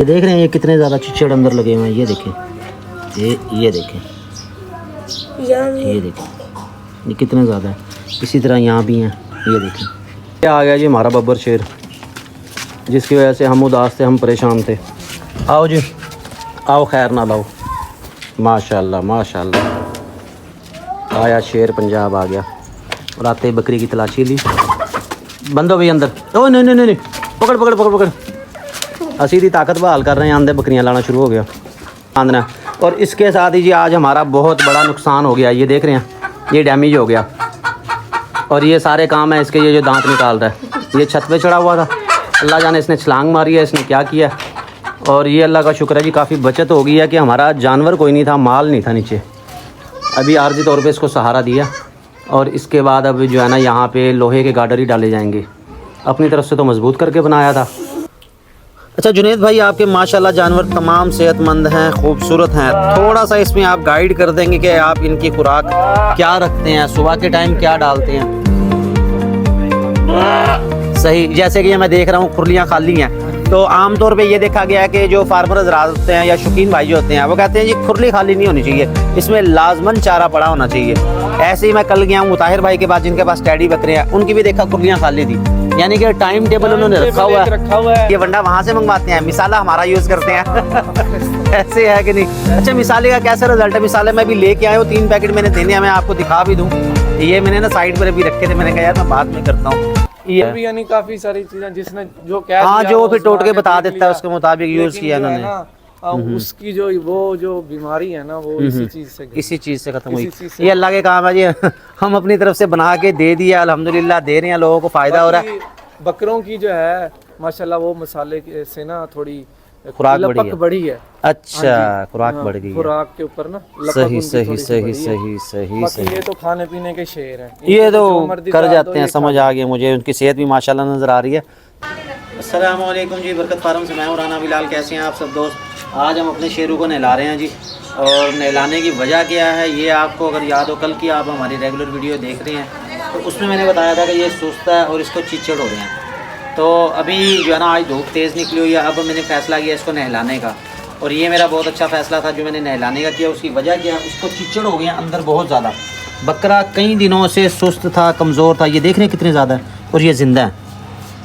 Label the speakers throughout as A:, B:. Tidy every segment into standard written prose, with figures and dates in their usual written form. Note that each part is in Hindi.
A: ये देख रहे हैं ये कितने ज़्यादा चिचड़ अंदर लगे हुए हैं। ये देखें, ये देखें, ये देखें, ये कितने ज़्यादा है। इसी तरह यहाँ भी हैं, ये देखें। ये आ गया जी हमारा बब्बर शेर, जिसकी वजह से हम उदास थे, हम परेशान थे। आओ जी, आओ, खैर ना लाओ। माशाल्लाह माशाल्लाह, आया शेर पंजाब आ गया। और आते ही बकरी की तलाशी ली। बंदो भाई अंदर। ओ नहीं नहीं नहीं, पकड़ पकड़ पकड़ पकड़। असी दी ताकत बहाल कर रहे हैं, आंधे बकरियां लाना शुरू हो गया आंधना। और इसके साथ ही जी आज हमारा बहुत बड़ा नुकसान हो गया। ये देख रहे हैं, ये डैमेज हो गया। और ये सारे काम है इसके, ये जो दांत निकाल रहा है, ये छत पे चढ़ा हुआ था। अल्लाह जाने इसने छलांग मारी है, इसने क्या किया। और ये अल्लाह का शुक्र है जी, काफ़ी बचत हो गई है कि हमारा जानवर कोई नहीं था, माल नहीं था नीचे। अभी आर्जी तौर पे इसको सहारा दिया। और इसके बाद अब जो है ना यहाँ पे लोहे के गार्डर ही डाले जाएंगे। अपनी तरफ से तो मजबूत करके बनाया था। अच्छा जुनैद भाई, आपके माशाल्लाह जानवर तमाम सेहतमंद हैं, खूबसूरत हैं। थोड़ा सा इसमें आप गाइड कर देंगे कि आप इनकी खुराक क्या रखते हैं, सुबह के टाइम क्या डालते हैं। सही, जैसे कि ये मैं देख रहा हूँ खुरलियाँ खाली हैं। तो आमतौर पे ये देखा गया है कि जो फार्मर हज़रात होते हैं या शौकीन भाई जो होते हैं, वो कहते हैं जी खुरली खाली नहीं होनी चाहिए, इसमें लाजमन चारा पड़ा होना चाहिए। ऐसे ही मैं कल गया हूँ ताहिर भाई के पास, जिनके पास टैडी बकरे हैं, उनकी भी देखा खुरलियाँ खाली थी। यानी कि टाइम टेबल उन्होंने रखा हुआ है। ये वंडा वहाँ से मंगवाते हैं, मिसाला हमारा यूज़ करते हैं। ऐसे है कि नहीं। अच्छा, मिसाले का कैसा रिजल्ट है? मिसाले मैं भी लेके आया हूँ, 3 पैकेट मैंने देने हैं, मैं आपको दिखा भी दूँ। ये मैंने ना साइड पर भी रखे थे, मैंने कहा यार मैं बाद में करता हूँ।
B: ये भी यानी काफी सारी चीजें जिसने जो कह
A: हाँ,
B: दिया
A: जो
B: वो
A: फिर टोट के बता
B: देख
A: देता है,
B: लिया।
A: उसके मुताबिक यूज़
B: लेकिन
A: किया
B: जो है
A: इन्होंने।
B: ना, उसकी जो वो जो बीमारी है ना, वो इसी चीज से
A: इसी चीज़ से ख़त्म
B: इसी
A: हुई।
B: चीज़ से।
A: ये अल्लाह के काम है जी। हम अपनी तरफ से बना के दे दिया, अल्हम्दुलिल्लाह दे रहे हैं, लोगों को फ़ायदा हो रहा है।
B: बाकी बकरों की जो है माशाल्लाह वो मसाले से ना थोड़ी
A: खुराक
B: लपक बढ़ी है।
A: अच्छा,
B: हाँ जी,
A: खुराक
B: हाँ,
A: बढ़ गई है।
B: खुराक के ऊपर ना लपक
A: सही
B: उनकी
A: सही
B: थोड़ी सी
A: सही
B: बढ़ी है।
A: सही सही
B: बाकी
A: सही।
B: ये तो खाने पीने के शेर हैं,
A: ये
B: इनको
A: तो
B: जो मर्जी
A: कर
B: डाल
A: जाते
B: दो,
A: हैं,
B: ये
A: समझ
B: खा
A: आ गया मुझे। उनकी सेहत भी माशाल्लाह नज़र आ रही है। अस्सलाम वालेकुम जी, बरकत फार्म से मैं हूं राना बिलाल। कैसे हैं आप सब दोस्त? आज हम अपने शेरों को नहला रहे हैं जी। और नहलाने की वजह क्या है, ये आपको अगर याद हो, कल की आप हमारी रेगुलर वीडियो देख रहे हैं तो उसमें मैंने बताया था कि ये सुस्त है और इसको चिचड़ हो रहे हैं। तो अभी जो है ना आज धूप तेज़ निकली हुई है, अब मैंने फ़ैसला किया इसको नहलाने का। और ये मेरा बहुत अच्छा फ़ैसला था जो मैंने नहलाने का किया। उसकी वजह क्या है, उसको चिचड़ हो गए हैं अंदर बहुत ज़्यादा। बकरा कई दिनों से सुस्त था, कमज़ोर था। ये देख रहे हैं कितने ज़्यादा है, और ये ज़िंदा है।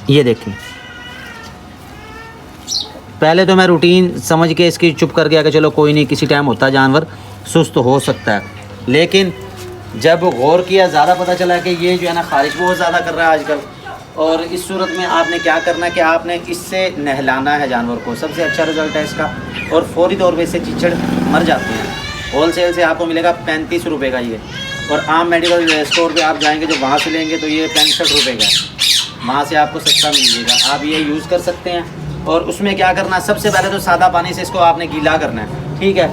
A: ये देखें, पहले तो मैं रूटीन समझ के इसकी चुप कर गया कि चलो कोई नहीं, किसी टाइम होता है जानवर सुस्त हो सकता है। लेकिन जब गौर किया, ज़्यादा पता चला कि ये जो है ना ख़ारिश बहुत ज़्यादा कर रहा है आजकल। और इस सूरत में आपने क्या करना है कि आपने इससे नहलाना है जानवर को, सबसे अच्छा रिज़ल्ट है इसका। और फौरी तौर पे इससे चिचड़ मर जाते हैं। होल सेल से आपको मिलेगा 35 रुपये का ये। और आम मेडिकल स्टोर पे आप जाएंगे जो वहाँ से लेंगे तो ये 65 रुपये का है, वहाँ से आपको सस्ता मिल जाएगा। आप ये यूज़ कर सकते हैं। और उसमें क्या करना है, सबसे पहले तो सादा पानी से इसको आपने गीला करना है, ठीक है।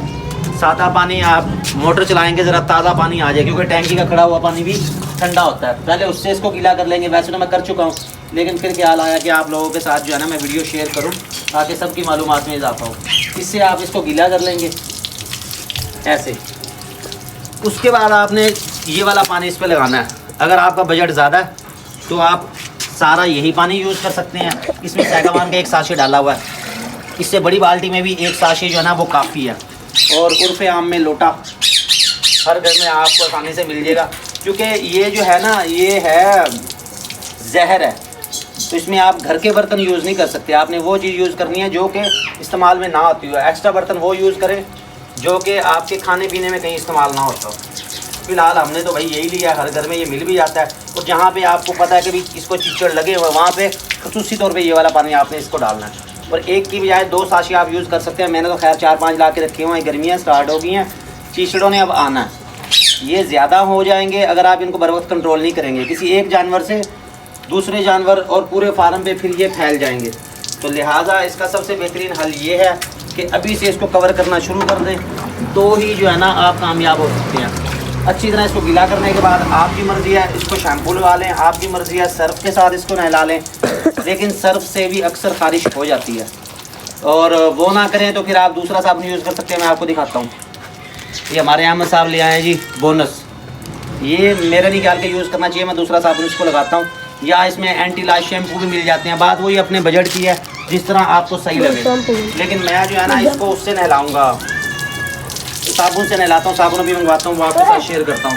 A: सादा पानी, आप मोटर चलाएंगे ज़रा ताज़ा पानी आ जाए, क्योंकि टैंकी का खड़ा हुआ पानी भी ठंडा होता है। पहले उससे इसको गीला कर लेंगे। वैसे तो मैं कर चुका हूँ, लेकिन फिर ख्याल आया कि आप लोगों के साथ जो है ना मैं वीडियो शेयर करूँ ताकि सबकी मालूमात में इजाफा हो। इससे आप इसको गीला कर लेंगे ऐसे। उसके बाद आपने ये वाला पानी इस पर लगाना है। अगर आपका बजट ज़्यादा है तो आप सारा यही पानी यूज़ कर सकते हैं। इसमें सैगावान का एक साशे डाला हुआ है, इससे बड़ी बाल्टी में भी एक साशे जो है ना वो काफ़ी है। और उर्फ़े आम में लोटा हर घर में आपको आसानी से मिल जाएगा, क्योंकि ये जो है ना ये है जहर है। तो इसमें आप घर के बर्तन यूज़ नहीं कर सकते। आपने वो चीज़ यूज़ करनी है जो कि इस्तेमाल में ना आती हो। एक्स्ट्रा बर्तन वो यूज़ करें जो कि आपके खाने पीने में कहीं इस्तेमाल ना होता हो। फ़िलहाल हमने तो भाई यही लिया, हर घर में ये मिल भी जाता है। और जहाँ पे आपको पता है कि भी इसको चिचड़ लगे हुए, वहाँ पे खसूसी तौर पे ये वाला पानी आपने इसको डालना है। और एक की बजाय 2 साशे आप यूज़ कर सकते हैं। मैंने तो खैर 4-5 ला के रखे हुए हैं। गर्मियाँ स्टार्ट हो गई हैं, चिचड़ों ने अब आना है। ये ज़्यादा हो जाएंगे अगर आप इनको बर वक्त कंट्रोल नहीं करेंगे। किसी एक जानवर से दूसरे जानवर और पूरे फार्म पे फिर ये फैल जाएंगे। तो लिहाजा इसका सबसे बेहतरीन हल ये है कि अभी से इसको कवर करना शुरू कर दें, तो ही जो है ना आप कामयाब हो सकते हैं। अच्छी तरह इसको गीला करने के बाद आपकी मर्ज़ी है इसको शैम्पू लगा लें, आपकी मर्ज़ी है सर्फ़ के साथ इसको नहला लें। लेकिन सर्फ़ से भी अक्सर ख़ारिश हो जाती है, और वो ना करें तो फिर आप दूसरा साबुन यूज़ कर सकते हैं। मैं आपको दिखाता हूँ। ये हमारे अहमद साहब ले आए हैं जी बोनस। ये मेरे नहीं ख्याल के यूज़ करना चाहिए, मैं दूसरा साबुन इसको लगाता हूँ। या इसमें एंटी लाश शैम्पू भी मिल जाते हैं। बात वही अपने बजट की है। जिस तरह आपको सही लगे। लेकिन मैं जो है ना इसको उससे नहलाऊंगा, साबुन से नहलाता हूँ, साबुन भी मंगवाता हूँ, वो आपके साथ शेयर करता हूँ।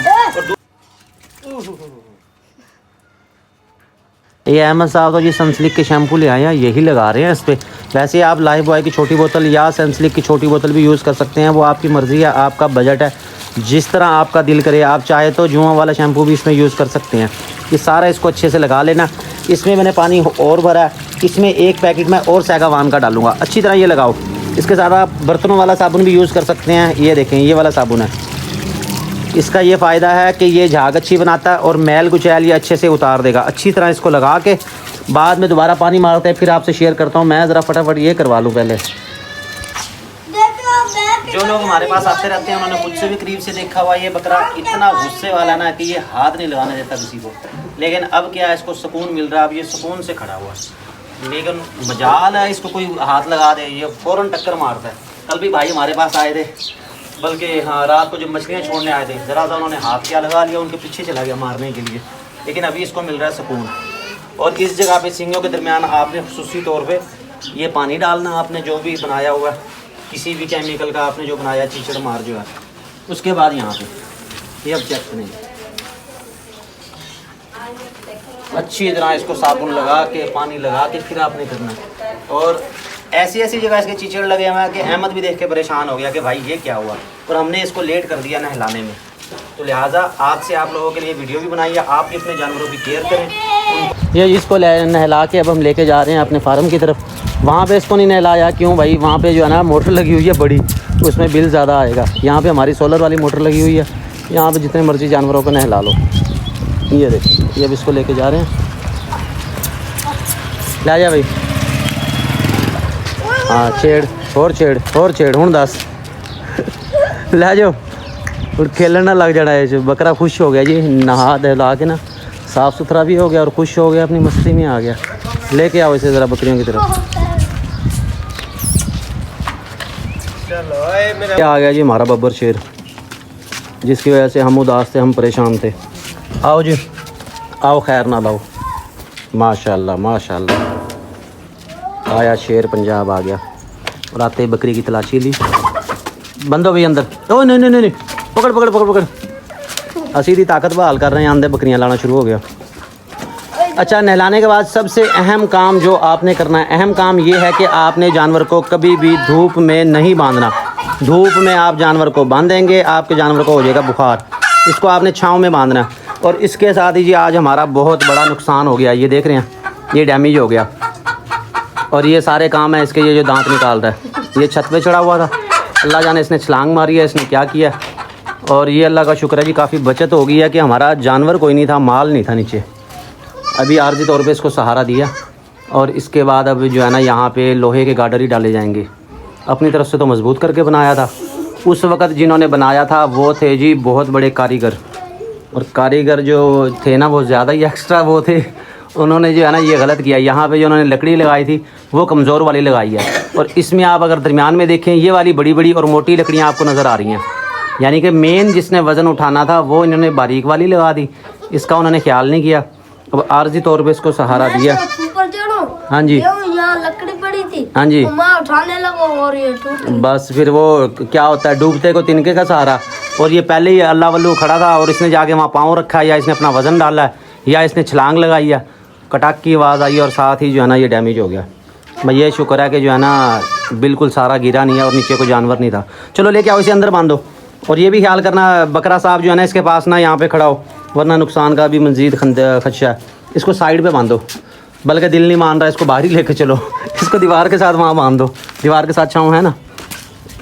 A: ये अहमद साहब तो जी सनसिल्क के शैम्पू ले आए हैं, यही लगा रहे हैं इस पर। वैसे आप लाइफ बॉय की छोटी बोतल या सनसिल्क की छोटी बोतल भी यूज़ कर सकते हैं, वो आपकी मर्ज़ी है, आपका बजट है, जिस तरह आपका दिल करे। आप चाहे तो जुआ वाला शैम्पू भी इसमें यूज़ कर सकते हैं। ये सारा इसको अच्छे से लगा लेना। इसमें मैंने पानी और भरा है, इसमें एक पैकेट में और सैगावान का डालूंगा। अच्छी तरह ये लगाओ। इसके साथ आप बर्तनों वाला साबुन भी यूज़ कर सकते हैं। ये देखें, ये वाला साबुन है। इसका ये फ़ायदा है कि ये झाग अच्छी बनाता है और मैल कुचैल ये अच्छे से उतार देगा। अच्छी तरह इसको लगा के बाद में दोबारा पानी मारते हैं, फिर आपसे शेयर करता हूँ। मैं ज़रा फटाफट ये करवा लूँ पहले। जो लोग हमारे पास आते रहते हैं उन्होंने मुझसे भी करीब से देखा हुआ। ये बकरा इतना गुस्से वाला ना कि ये हाथ नहीं लगाने देता किसी को। लेकिन अब क्या है, इसको सुकून मिल रहा है, अब ये सुकून से खड़ा हुआ है। लेकिन मजाल है, इसको कोई हाथ लगा दे ये फ़ौरन टक्कर मारता है। कल भी भाई हमारे पास आए थे, बल्कि हाँ रात को जब मछलियाँ छोड़ने आए थे, ज़रा सा उन्होंने हाथ क्या लगा लिया, उनके पीछे चला गया मारने के लिए। लेकिन अभी इसको मिल रहा है सुकून। और इस जगह पे सींगों के दरमियान आपने खुसूसी तौर पे ये पानी डालना, आपने जो भी बनाया हुआ किसी भी केमिकल का आपने जो बनाया, चीचड़ मार जो है, उसके बाद यहाँ पे ये अब चेक करेंगे। अच्छी तरह इसको साबुन लगा के पानी लगा के फिर आपने करना है। और ऐसी ऐसी जगह इसके चीचड़ लगे हुए हैं कि अहमद भी देख के परेशान हो गया कि भाई ये क्या हुआ। और हमने इसको लेट कर दिया नहलाने में, तो लिहाजा आज से आप लोगों के लिए वीडियो भी बनाई है। आप भी अपने जानवरों की केयर करें। ये इसको नहला के अब हम लेके जा रहे हैं अपने फार्म की तरफ। वहाँ पे इसको नहीं नहलाया, क्यों भाई, वहाँ पे जो है ना मोटर लगी हुई है बड़ी, उसमें बिल ज़्यादा आएगा। यहाँ पे हमारी सोलर वाली मोटर लगी हुई है, यहाँ पे जितने मर्जी जानवरों को नहला लो। ये देखिए, ये अब इसको लेके जा रहे हैं। ले जा भाई, हाँ छेड़ और छेड़ हूँ 10 ले जाओ और खेलने ना लग जाना है। बकरा खुश हो गया जी, नहा धला के ना साफ़ सुथरा भी हो गया और खुश हो गया, अपनी मस्ती में आ गया। लेके आओ इसे ज़रा बकरियों की तरफ। क्या आ गया जी हमारा बब्बर शेर, जिसकी वजह से हम उदास थे, हम परेशान थे। आओ जी आओ, खैर ना लाओ। माशाल्लाह माशाल्लाह, आया शेर पंजाब आ गया। और आते ही बकरी की तलाशी ली। बंदो भाई अंदर, ओ नहीं नहीं नहीं, पकड़ पकड़ पकड़ पकड़। असी दी ताकत बहाल कर रहे हैं, आंदे बकरियां लाना शुरू हो गया। अच्छा, नहलाने के बाद सबसे अहम काम जो आपने करना है, अहम काम ये है कि आपने जानवर को कभी भी धूप में नहीं बांधना। धूप में आप जानवर को बांधेंगे, आपके जानवर को हो जाएगा बुखार। इसको आपने छाँव में बांधना है। और इसके साथ ही जी आज हमारा बहुत बड़ा नुकसान हो गया। ये देख रहे हैं, ये डैमेज हो गया। और ये सारे काम है इसके, ये जो दांत निकाल रहा है, ये छत पे चढ़ा हुआ था। अल्लाह जाने इसने छलांग मारी है, इसने क्या किया। और ये अल्लाह का शुक्र है जी, काफ़ी बचत हो गई है कि हमारा जानवर कोई नहीं था, माल नहीं था नीचे। अभी आर्जी तौर पे इसको सहारा दिया। और इसके बाद अब जो है ना यहाँ पे लोहे के गार्डर ही डाले जाएंगे। अपनी तरफ से तो मजबूत करके बनाया था। उस वक़्त जिन्होंने बनाया था वो थे जी बहुत बड़े कारीगर। और कारीगर जो थे ना वो ज़्यादा ही एक्स्ट्रा वो थे। उन्होंने जो है ना ये गलत किया। यहाँ पे जो उन्होंने लकड़ी लगाई थी वो कमज़ोर वाली लगाई है। और इसमें आप अगर दरमियान में देखें, ये वाली बड़ी बड़ी और मोटी लकड़ियाँ आपको नज़र आ रही हैं। यानी कि मेन जिसने वज़न उठाना था वो इन्होंने बारीक वाली लगा दी। इसका उन्होंने ख्याल नहीं किया। अब आर्जी तौर पे इसको सहारा दिया। हाँ जी,
C: यहाँ लकड़ी पड़ी थी,
A: हाँ जी,
C: मैं उठाने लगा और ये टूट।
A: बस फिर वो क्या होता है, डूबते को तिनके का सहारा। और ये पहले ही अल्लाह वल्लू खड़ा था और इसने जाके वहाँ पाँव रखा, या इसने अपना वज़न डाला है, या इसने छलांग लगाई है। कटाक की आवाज़ आई और साथ ही जो है ना ये डैमेज हो गया। भाई ये शुक्र है कि जो है ना बिल्कुल सारा गिरा नहीं है और नीचे कोई जानवर नहीं था। चलो लेके आओ, इसे अंदर बांधो। और ये भी ख्याल करना बकरा साहब जो है ना इसके पास ना यहाँ पे खड़ा हो, वरना नुकसान का भी मज़ीद खदशा है। इसको साइड पे बांधो, बल्कि दिल नहीं मान रहा, इसको बाहर ही लेके चलो। इसको दीवार के साथ वहाँ बांध दो, दीवार के साथ छाँव है ना,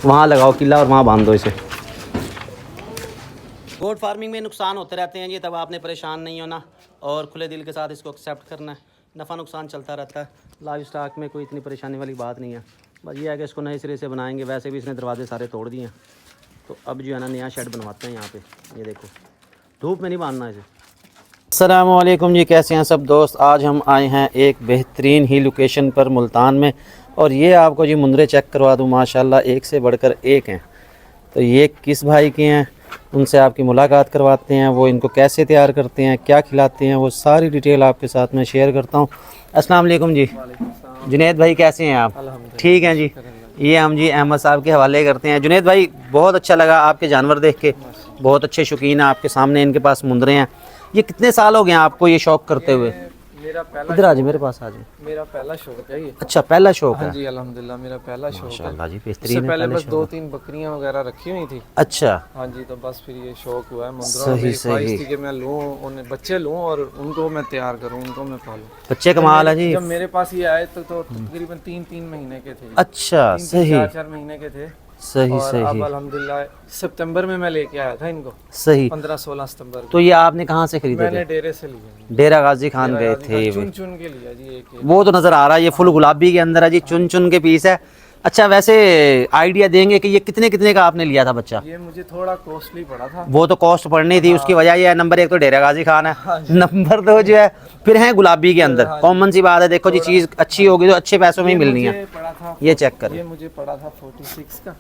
A: वहाँ लगाओ किला और वहाँ बांध दो इसे। गोट फार्मिंग में नुकसान होते रहते हैं जी, तब आपने परेशान नहीं होना और खुले दिल के साथ इसको एक्सेप्ट करना है। नफ़ा नुकसान चलता रहता है, लाइव स्टॉक में कोई इतनी परेशानी वाली बात नहीं है। बस ये है कि इसको नए सिरे से बनाएंगे। वैसे भी इसने दरवाजे सारे तोड़ दिए हैं, तो अब जो है ना नया शेड बनवाते हैं यहाँ पे। ये देखो, धूप में नहीं बांधना इसे। अस्सलाम वालेकुम जी, कैसे हैं सब दोस्त। आज हम आए हैं एक बेहतरीन ही लोकेशन पर मुल्तान में। और ये आपको जी मुंदरे चेक करवा दूँ, माशाल्लाह एक से बढ़कर एक हैं। तो ये किस भाई के हैं, उनसे आपकी मुलाकात करवाते हैं। वो इनको कैसे तैयार करते हैं, क्या खिलाते हैं, वो सारी डिटेल आपके साथ मैं शेयर करता हूँ। अस्सलाम वालेकुम जी, जुनैद भाई कैसे हैं आप?
B: अल्हम्दुलिल्लाह।
A: ठीक हैं जी। ये हम जी अहमद साहब के हवाले करते हैं। जुनैद भाई बहुत अच्छा लगा आपके जानवर देख के, बहुत अच्छे शौकीन हैं आपके सामने, इनके पास मुंदरे हैं। ये कितने साल हो गए हैं आपको ये शौक़ करते हुए?
B: मेरा पहला
A: इधर आ जाए, मेरे पास आ जाए।
B: मेरा पहला शौक है ये।
A: अच्छा पहला शौक़
B: हाँ
A: है?
B: जी अल्हम्दुलिल्लाह मेरा पहला शौक है।
A: माशाल्लाह जी
B: इससे
A: बेहतरीन है।
B: पहले
A: पहले
B: बस
A: शौक।
B: 2-3 बकरियां वगैरह रखी हुई थी।
A: अच्छा
B: हाँ जी, तो बस फिर ये शौक हुआ है मुंदरों
A: सही,
B: में।
A: सही।
B: ख्वाहिश थी कि मैं लूँ, उन्हें बच्चे लूँ और उनको मैं तैयार करूँ, उनको मैं पालूँ।
A: बच्चे कमाल है जी।
B: जब मेरे पास ये आए तो तकरीबन 3-3 महीने के थे।
A: अच्छा सही
B: 4-4 महीने के थे।
A: सही
B: और अब
A: सही
B: अल्हम्दुलिल्लाह सितंबर में मैं लेके आया था इनको,
A: सही।
B: 15-16 सितंबर को।
A: तो ये आपने कहाँ से खरीदे
B: मैंने
A: थे?
B: डेरे से लिए।
A: डेरा गाजी खान गए थे।
B: चुन चुन के लिया जी एक।
A: वो तो नज़र आ रहा है, ये फुल गुलाबी के अंदर है जी, चुन चुन के पीस है। अच्छा वैसे आइडिया देंगे कि ये कितने कितने का आपने लिया था बच्चा?
B: ये मुझे थोड़ा कॉस्टली पड़ा था।
A: वो तो कॉस्ट पड़नी थी, उसकी वजह ये है, नंबर 1 तो डेरा गाजी खान है, नंबर 2 जो है फिर है गुलाबी के अंदर। कॉमन सी बात है, देखो जी चीज़ अच्छी होगी तो अच्छे पैसों में ही मिलनी है।
B: मुझे पड़ा था,
A: ये चेक करें।
B: ये मुझे पड़ा था 46 का।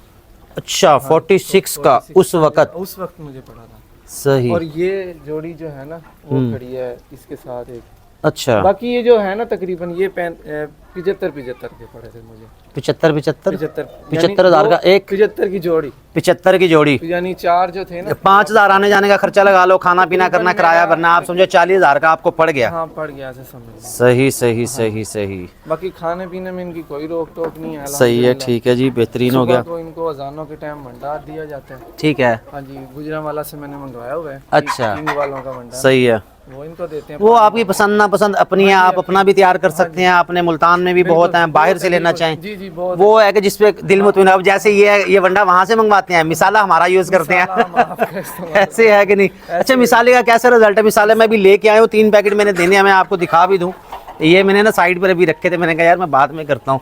A: अच्छा 46 का उस वक्त
B: मुझे पड़ा था।
A: सही।
B: और ये जोड़ी जो है ना वो खड़ी है इसके साथ एक।
A: अच्छा
B: बाकी ये जो है ना तकरीबन ये 75 के पड़े थे मुझे।
A: 75 हज़ार का एक,
B: 75 की जोड़ी।
A: 75 की जोड़ी,
B: यानी 4 जो थे ना।
A: 5,000 आने जाने का खर्चा लगा लो, खाना पीना करना, किराया भरना, आप समझो 40,000 का आपको पड़ गया।
B: हाँ पड़ गया ऐसे समझ।
A: सही सही सही सही।
B: बाकी खाने पीने में इनकी कोई रोक टोक नहीं है।
A: सही है, ठीक है जी, बेहतरीन हो गया।
B: तो इनको अजानों के टाइम भंडार दिया जाता है।
A: ठीक है।
B: हाँ जी, गुजरांवाला से मैंने मंगवाया हुआ है।
A: अच्छा
B: किंग वालों का भंडार,
A: सही है।
B: वो इनको देते हैं।
A: वो आपकी पसंद ना पसंद अपनी है, आप अपना भी तैयार कर सकते हैं। अपने मुल्तान में भी बहुत हैं, बाहर से लेना चाहें
B: जी जी बहुत।
A: वो है कि जिसपे दिल मुतमिन। अब जैसे ये वंडा वहाँ से मंगवाते हैं, मिसाला हमारा यूज़ करते हैं ऐसे है कि नहीं? अच्छा मिसाले का कैसा रिजल्ट है? मिसाले मैं भी लेके आया हूँ, 3 पैकेट मैंने देने हैं, मैं आपको दिखा भी दूँ। ये मैंने ना साइड पर अभी रखे थे, मैंने कहा यार मैं बाद में करता हूँ।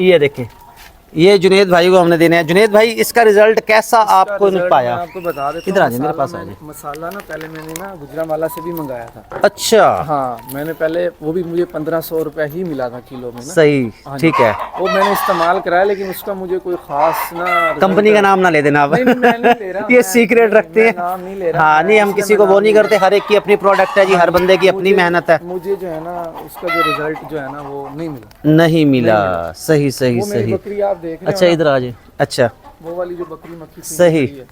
A: ये देखें, ये जुनैद भाई को हमने देने हैं। जुनैद भाई इसका रिजल्ट कैसा आपको नहीं पाया?
B: आपको बता देता
A: इधर आ जाए, मेरे पास आ जाए।
B: मसाला ना पहले मैंने ना गुजरांवाला से भी मंगाया था।
A: अच्छा
B: हाँ मैंने पहले वो भी मुझे 1500 रुपया ही मिला था किलो में ना।
A: सही, ठीक है।
B: वो मैंने इस्तेमाल कराया लेकिन उसका मुझे कोई खास ना।
A: कंपनी का नाम ना ले देना आप,
B: नहीं, मैं नहीं ले रहा,
A: ये सीक्रेट रखते हैं।
B: नाम नहीं ले रहा।
A: हाँ नहीं, हम किसी को वो नहीं करते, हर एक की अपनी प्रोडक्ट है जी, हर बंदे की अपनी मेहनत है।
B: मुझे जो है ना उसका जो रिजल्ट जो है ना वो नहीं मिला।
A: नहीं मिला, सही सही
B: वो मेरी
A: सही।
B: बकरी आप देख रहे हो
A: अच्छा
B: ना,
A: इधर आ जाए। अच्छा
B: वो वाली जो बकरी मक्खी थी
A: सही।
B: है,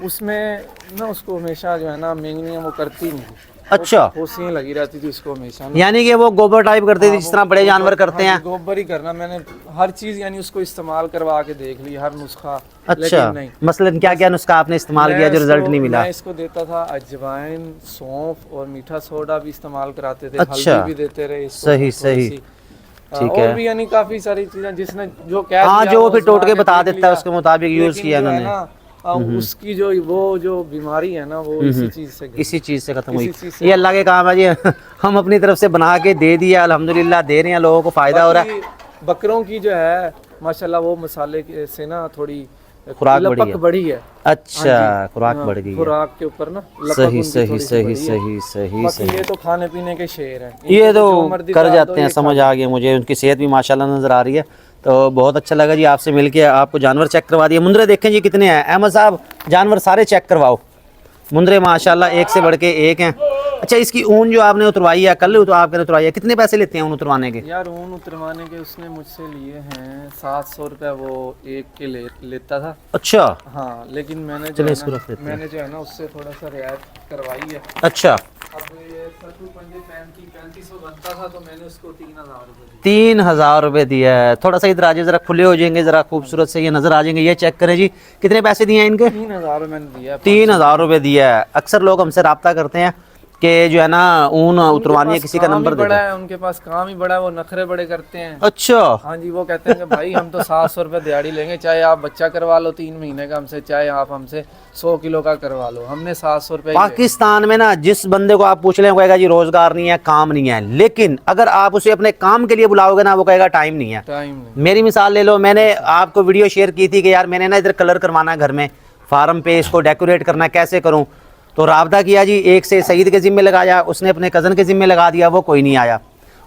B: उसमें ना उसको हमेशा जो है ना मेंगनियां वो करती नहीं थी।
A: अच्छा
B: होसियां लगी रहती थी उसको हमेशा ना।
A: यानी कि वो गोबर टाइप करते थे जिस तरह बड़े जानवर करते हैं।
B: गोबर ही करना, मैंने हर चीज यानी उसको इस्तेमाल करवा के देख ली, हर नुस्खा।
A: अच्छा
B: लेकिन नहीं,
A: मसलन क्या क्या नुस्खा आपने इस्तेमाल किया जो रिजल्ट नहीं मिला?
B: मैं इसको देता था अजवाइन, सौंफ और मीठा सोडा भी इस्तेमाल कराते थे।
A: अच्छा,
B: हल्दी भी देते रहे इसको।
A: सही सही, ठीक
B: और
A: है।
B: भी यानी काफी सारी चीजें जिसने जो कह
A: हाँ
B: दिया
A: जो
B: वो
A: फिर टोट के
B: आजमा
A: बता
B: देख
A: देता है
B: लिया।
A: उसके मुताबिक यूज
B: लेकिन
A: किया
B: जो है
A: उन्होंने।
B: ना, उसकी जो वो जो बीमारी है ना वो इसी चीज से गई।
A: इसी चीज़ से खत्म हुई।
B: इसी चीज़ से।
A: ये अल्लाह के काम है जी हम अपनी तरफ से बना के दे दिया, अल्हम्दुलिल्लाह दे रहे हैं, लोगों को फायदा हो रहा है।
B: बाकी बकरों की जो है माशाल्लाह वो मसाले से ना थोड़ी
A: खुराक बढ़ी
B: लपक
A: है।
B: बढ़ी है।
A: अच्छा खुराक बढ़ गई है।
B: खुराक के ऊपर ना लपक
A: सही
B: उनकी
A: सही
B: थोड़ी सी
A: सही
B: बढ़ी है।
A: सही सही
B: बाकी
A: सही।
B: ये तो खाने पीने के शेर हैं।
A: ये
B: इनको
A: तो
B: जो मर्जी
A: कर
B: डाल दो,
A: जाते हैं,
B: ये
A: समझ
B: खा
A: आ गया मुझे। उनकी सेहत भी माशाल्लाह नज़र आ रही है, तो बहुत अच्छा लगा जी आपसे मिलके। आपको जानवर चेक करवा दिए। मुंदरे देखें जी कितने हैं अहमद साहब, जानवर सारे चेक करवाओ। मुंदरे माशाल्लाह एक से बढ़ के एक हैं। अच्छा इसकी ऊन जो आपने उतरवाई है कल, तो आपने उतरवाई है, कितने पैसे लेते हैं ऊन उतरवाने के?
B: यार ऊन उतरवाने के उसने मुझसे लिए हैं 700 रुपया वो एक के लेता था।
A: अच्छा
B: हाँ लेकिन मैंने
A: चलिए
B: जो
A: इसको
B: है
A: रख लेते
B: ना, मैंने जो है ना उससे थोड़ा सा रियायत करवाई है।
A: अच्छा
B: अब ये सत्तू पंजे 3500 बनता था तो मैंने उसको 3000 रुपये दिए।
A: 3,000 रुपये दिया है। थोड़ा सा इधर आ जाए, ज़रा खुले हो जाएंगे, ज़रा खूबसूरत से ये नज़र आ जाएंगे। ये चेक करें जी कितने पैसे दिए हैं इनके?
B: 3000 मैंने दिया।
A: 3,000 रुपये दिया है। अक्सर लोग हमसे रब्ता करते हैं कि जो है ना ऊन उतरवानी है, किसी का नंबर दे
B: बड़ा
A: दो।
B: है, उनके पास काम ही बड़ा है, वो नखरे बड़े करते हैं।
A: अच्छा
B: हाँ जी, वो कहते हैं कि भाई हम तो 700 रुपये दिहाड़ी लेंगे, चाहे आप बच्चा करवा लो 3 महीने का हमसे, चाहे आप हमसे 100 किलो का करवा लो, हमने 700 रुपये।
A: पाकिस्तान में ना जिस बंदे को आप पूछ लें कहेगा जी रोजगार नहीं है, काम नहीं है। लेकिन अगर आप उसे अपने काम के लिए बुलाओगे ना, वो कहेगा टाइम नहीं है।
B: टाइम नहीं।
A: मेरी मिसाल ले लो, मैंने आपको वीडियो शेयर की थी कि यार मैंने ना इधर कलर करवाना है घर में, फार्म पे इसको डेकोरेट करना है, कैसे करूं? तो राब्ता किया जी, एक से सईद के ज़िम्मे लगाया, उसने अपने कज़न के ज़िम्मे लगा दिया, वो कोई नहीं आया।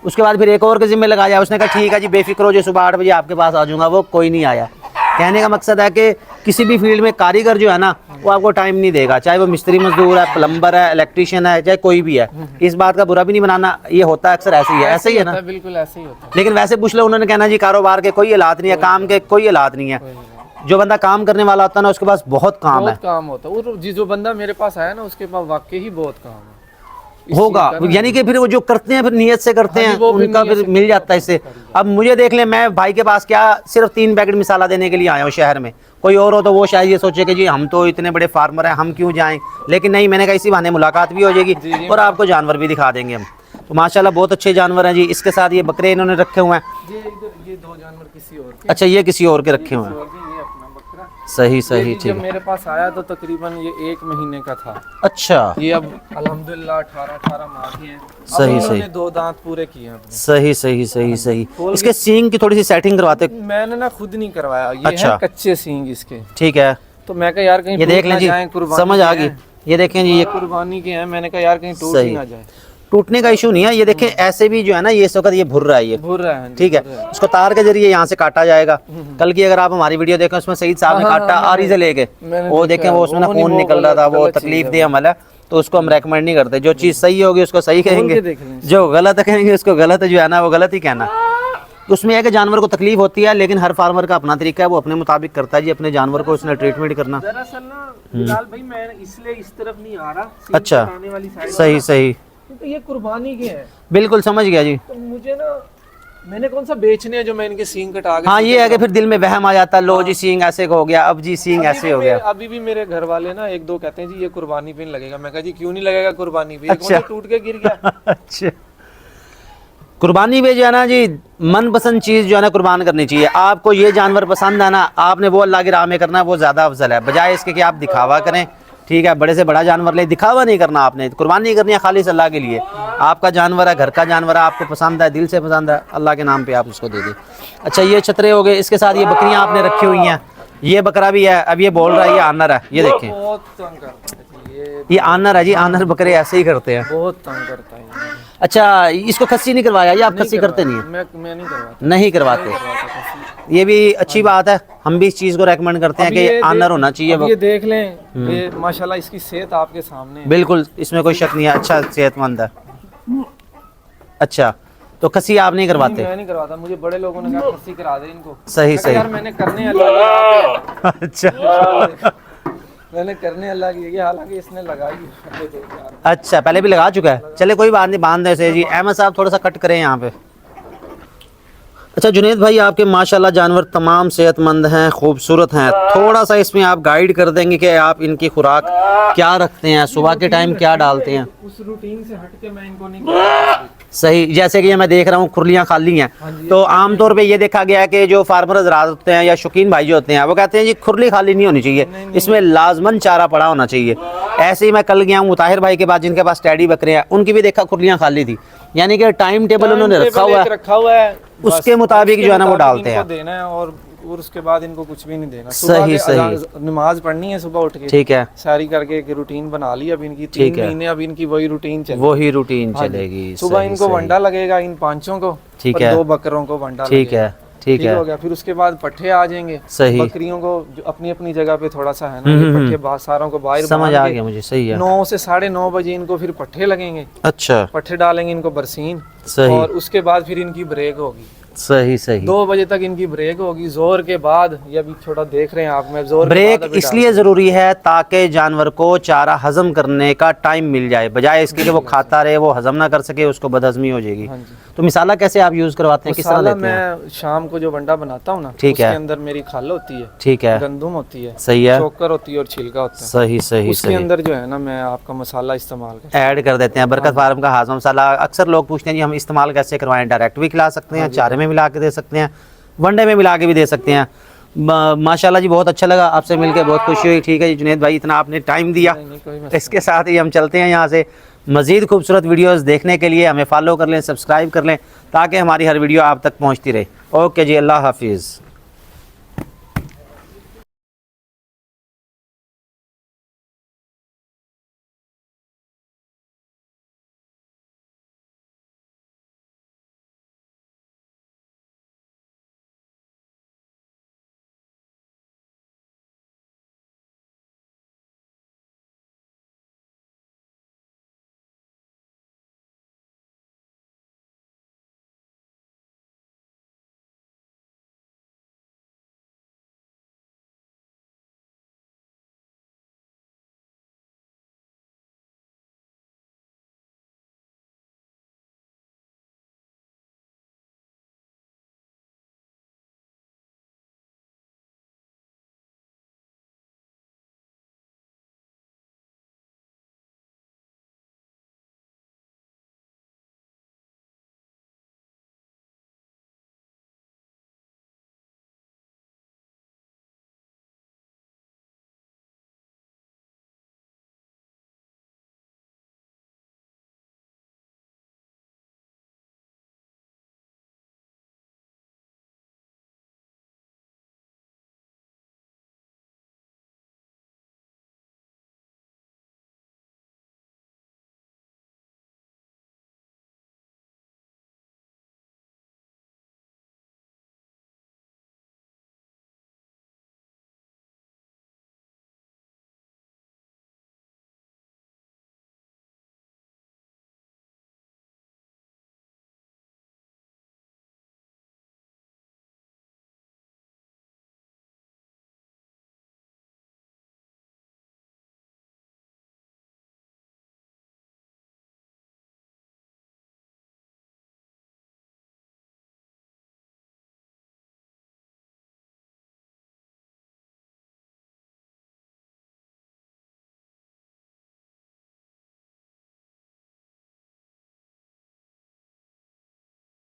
A: उसके बाद फिर एक और के ज़िम्मे लगाया, उसने कहा ठीक है जी बेफिक्र हो, जो सुबह 8 बजे आपके पास आ जाऊँगा, वो कोई नहीं आया। कहने का मकसद है कि किसी भी फील्ड में कारीगर जो है ना, वो आपको टाइम नहीं देगा, चाहे वो मिस्त्री मजदूर है, प्लम्बर है, इलेक्ट्रिशियन है, चाहे कोई भी है। इस बात का बुरा भी नहीं बनाना, ये होता है अक्सर ऐसे ही है, ऐसे ही है ना।
B: बिल्कुल ऐसे ही होता है।
A: लेकिन वैसे पूछ लो, उन्होंने कहना जी कारोबार के कोई हालात नहीं है, काम के कोई हालात नहीं है। जो बंदा काम करने वाला होता है ना, उसके पास बहुत काम है,
B: बहुत काम होता है। और जो बंदा मेरे पास आया ना, उसके पास वाकई ही बहुत काम है
A: होगा। यानी कि फिर वो जो करते हैं फिर नियत से करते हैं,
B: वो फिर
A: उनका
B: नियत
A: फिर
B: से
A: मिल जाता है इससे। अब मुझे देख ले, मैं भाई के पास क्या सिर्फ 3 पैकेट मसाला देने के लिए आया हूँ शहर में। कोई और हो तो वो शायद ये सोचे कि जी हम तो इतने बड़े फार्मर हैं, हम क्यों जाएं, लेकिन नहीं, मैंने कहा इसी बहाने मुलाकात भी हो जाएगी और आपको जानवर भी दिखा देंगे हम। तो माशाल्लाह बहुत अच्छे जानवर हैं जी। इसके साथ ये बकरे इन्होंने रखे हुए हैं।
B: ये 2 जानवर किसी और के,
A: अच्छा, ये किसी और के रखे हुए हैं।
B: और ये अपना बकरा।
A: सही सही,
B: जब
A: ठीक।
B: मेरे पास आया तो तकरीबन ये 1 महीने का था।
A: अच्छा,
B: ये अब अल्हम्दुलिल्लाह 18 माह के हैं।
A: सही,
B: अब
A: सही।
B: इन्होंने 2 दांत पूरे किए हैं अपने।
A: सही सही सही सही। इसके सींग की थोड़ी सी सेटिंग करवाते।
B: मैंने ना खुद नहीं करवाया, ये
A: अच्छा।
B: है कच्चे सींग इसके।
A: ठीक है,
B: तो मैं कहा यार कहीं
A: ये देख
B: टूट ना
A: लें जी,
B: जाएं, कुर्बानी
A: समझ
B: के
A: आ गई।
B: हैं।
A: ये देखें जी, ये
B: कुर्बानी के हैं, मैंने कहा यार कहीं टूट
A: सही।
B: ही ना जाए।
A: टूटने का इशू नहीं है। ये देखें ऐसे भी जो है ना, ये इस वक्त ये भुर रहा है, ये
B: भूर रहा है।
A: ठीक है। उसको तार के जरिए यहाँ से काटा जाएगा। कल की अगर आप हमारी वीडियो देखें, उसमें सईद साहब ने काटा आरी से लेके,
B: मैंने
A: वो देखें वो उसमें ना खून निकल रहा था, वो तकलीफ दे अमल है, तो उसको हम रेकमेंड नहीं करते। जो चीज़ सही होगी उसको सही कहेंगे,
B: देख लें।
A: जो गलत कहेंगे उसको गलत जो है ना वो गलत ही कहना। उसमें है कि जानवर को तकलीफ होती है, लेकिन हर फार्मर का अपना तरीका है, वो अपने मुताबिक करता है जी। अपने जानवर को उसने ट्रीटमेंट करना।
B: दरअसल ना बिलाल भाई, मैं इसलिए इस तरफ नहीं आ रहा,
A: अच्छा,
B: आने वाली साइड,
A: सही सही,
B: क्योंकि ये कुर्बानी के हैं।
A: बिल्कुल समझ गया जी।
B: तो मुझे ना, मैंने कौन सा बेचने हैं जो मैं इनके सींग कटा के।
A: हाँ, ये है कि फिर दिल में वहम आ जाता है, लो जी सींग ऐसे हो गया, अब जी सींग ऐसे हो गया।
B: अभी भी मेरे घर वाले ना 1-2 कहते हैं जी ये कुर्बानी पे नहीं लगेगा। मैं कहा जी क्यों नहीं लगेगा कुर्बानी पे,
A: अच्छा।
B: कौन सा टूट के गिर गया।
A: अच्छा, कुर्बानी पे जो है ना जी, मनपसंद चीज़ जो है ना कुर्बान करनी चाहिए। आपको ये जानवर पसंद है ना, आपने वो अल्लाह की राह में करना है, वो ज़्यादा अफजल है, बजाय इसके कि आप दिखावा करें। ठीक है, बड़े से बड़ा जानवर ले, दिखावा नहीं करना आपने, कुर्बानी करनी है खालिस अल्लाह के लिए। आपका जानवर है, घर का जानवर है, आपको पसंद है, दिल से पसंद है, अल्लाह के नाम पे आप उसको दे दें। अच्छा, ये छतरे हो गए, इसके साथ ये बकरियां आपने रखी हुई हैं। ये बकरा भी है, अब ये बोल रहा है, ये आनर है, ये देखें,
B: बहुत तंग करता है
A: ये आनर है जी। आनर बकरे ऐसे ही करते हैं।
B: बहुत तंग करता है ये।
A: अच्छा, इसको खस्सी नहीं करवाया, ये आप खस्सी करते नहीं है?
B: मैं नहीं करवाता।
A: नहीं करवाते, ये भी अच्छी बात है। हम भी इस चीज़ को रेकमेंड करते हैं कि आनर होना चाहिए।
B: अब ये देख लें, ये माशाल्लाह इसकी सेहत आपके सामने है।
A: बिल्कुल, इसमें कोई शक नहीं है, अच्छा सेहतमंद है। अच्छा, तो खस्सी आप नहीं करवाते?
B: मैं नहीं करवाता, मुझे बड़े लोगों ने कहा खस्सी करा दे इनको।
A: सही सही।
B: यार मैंने करने अल्लाह के
A: अच्छा
B: मैंने करने अल्लाह की, हालांकि इसने लगाई है।
A: अच्छा, पहले भी लगा चुका है। चले कोई बात नहीं, बांध दे से जी। अहमद साहब थोड़ा सा कट करें यहाँ पे। अच्छा जुनैद भाई, आपके माशाल्लाह जानवर तमाम सेहतमंद हैं, खूबसूरत हैं। थोड़ा सा इसमें आप गाइड कर देंगे कि आप इनकी खुराक क्या रखते हैं, सुबह के टाइम क्या डालते हैं?
B: उस रूटीन से हट के मैं इनको नहीं करता।
A: सही, जैसे कि ये मैं देख रहा हूँ खुरलियाँ खाली हैं, तो आमतौर पे ये देखा गया है कि जो फार्मर हज़रात होते हैं या शौकीन भाई जो होते हैं, वो कहते हैं जी खुरली खाली नहीं होनी चाहिए, इसमें लाजमन चारा पड़ा होना चाहिए। ऐसे ही मैं कल गया हूँ मुताहिर भाई के पास, जिनके पास टैडी बकरे हैं, उनकी भी देखा खुरलियाँ खाली थी। यानी कि टाइम टेबल उन्होंने रखा हुआ है, उसके मुताबिक जो है ना वो डालते हैं।
B: देना है और उसके बाद इनको कुछ भी नहीं देना।
A: सही सही,
B: नमाज पढ़नी है सुबह उठ के,
A: ठीक है,
B: सारी करके एक रूटीन बना ली। अब इनकी 3 महीने अब इनकी वही रूटीन चलेगी,
A: वही रूटीन चलेगी।
B: सुबह इनको वंडा लगेगा इन 5 को,
A: ठीक है,
B: 2 बकरों को वंडा,
A: ठीक है, ठीक है,
B: हो गया। फिर उसके बाद पट्ठे आ जाएंगे।
A: सही,
B: बकरियों को जो अपनी अपनी जगह पे थोड़ा सा है ना, ये पट्ठे सारों को बाहर
A: समझ आ गया मुझे। सही है,
B: 9 से 9:30 बजे इनको फिर पट्ठे लगेंगे।
A: अच्छा,
B: पट्ठे डालेंगे इनको बरसीन,
A: सही,
B: और उसके बाद फिर इनकी ब्रेक होगी।
A: सही सही,
B: 2 बजे तक इनकी ब्रेक होगी। जोर के बाद, ये अभी छोटा देख रहे हैं आप, मैं जोर
A: ब्रेक इसलिए ज़रूरी है ताकि जानवर को चारा हजम करने का टाइम मिल जाए, बजाय इसके कि वो खाता रहे, वो हजम ना कर सके, उसको बदहजमी हो जाएगी। तो मिसाला कैसे आप यूज़ करवाते हैं, किस तरह लेते हैं?
B: मैं शाम को जो वंडा बनाता हूँ ना,
A: ठीक है,
B: उसके अंदर मेरी खाल होती है,
A: ठीक है,
B: गंदुम होती है,
A: सही है,
B: चोकर होती है और छिलका होता है।
A: सही सही,
B: उसके अंदर जो है ना मैं आपका मसाला इस्तेमाल
A: ऐड कर देते हैं। बरकत फार्म का हाज़मा मसाला अक्सर लोग पूछते हैं जी हम इस्तेमाल कैसे करवाएं? डायरेक्ट भी खिला सकते हैं, चारे में मिला के दे सकते हैं, वनडे में मिला के भी दे सकते हैं। माशाल्लाह जी, बहुत अच्छा लगा आपसे मिलकर, बहुत खुशी हुई। ठीक है जी जुनैद भाई, इतना आपने टाइम दिया। इसके साथ ही हम चलते हैं यहाँ से। मज़ीद खूबसूरत वीडियोस देखने के लिए हमें फॉलो कर लें, सब्सक्राइब कर लें, ताकि हमारी हर वीडियो आप तक पहुँचती रहे। ओके जी, अल्लाह हाफिज़।